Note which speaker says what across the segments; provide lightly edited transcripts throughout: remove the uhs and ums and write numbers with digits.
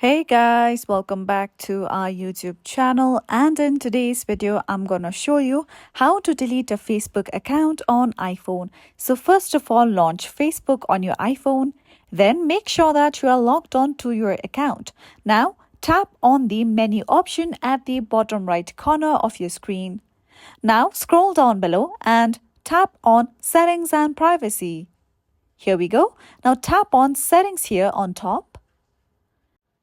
Speaker 1: Hey guys, welcome back to our YouTube channel, and in today's video I'm gonna show you how to delete a Facebook account on iPhone. So first of all, launch Facebook on your iPhone, then make sure that you are logged on to your account. Now tap on the menu option at the bottom right corner of your screen. Now scroll down below and tap on Settings and Privacy. Here we go. Now tap on Settings here on top.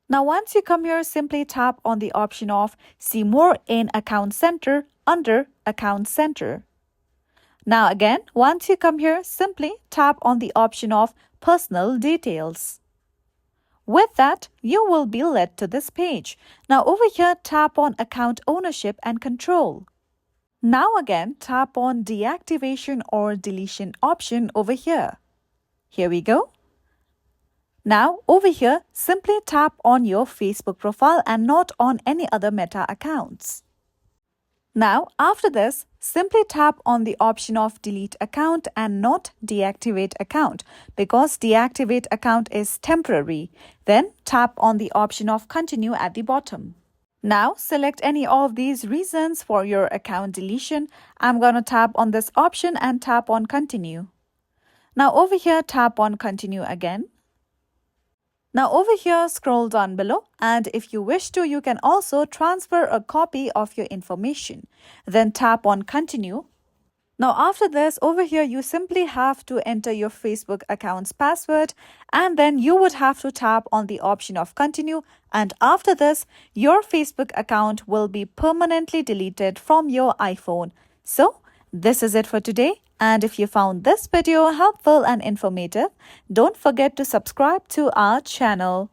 Speaker 1: Now once you come here, simply tap on the option of See More in Account Center under Account Center. Now again, once you come here, simply tap on the option of Personal Details. With that, you will be led to this page. Now over here, tap on Account Ownership and Control. Now again, tap on Deactivation or Deletion option over here. Here we go. Now, over here, simply tap on your Facebook profile and not on any other Meta accounts. Now, after this, simply tap on the option of Delete Account and not Deactivate Account because Deactivate Account is temporary. Then, tap on the option of Continue at the bottom. Now, select any of these reasons for your account deletion. I'm going to tap on this option and tap on Continue. Now, over here, tap on Continue again. Now over here, scroll down below, and if you wish to, you can also transfer a copy of your information. Then tap on Continue. Now after this, over here, you simply have to enter your Facebook account's password, and then you would have to tap on the option of Continue, and after this, your Facebook account will be permanently deleted from your iPhone. So this is it for today. And if you found this video helpful and informative, don't forget to subscribe to our channel.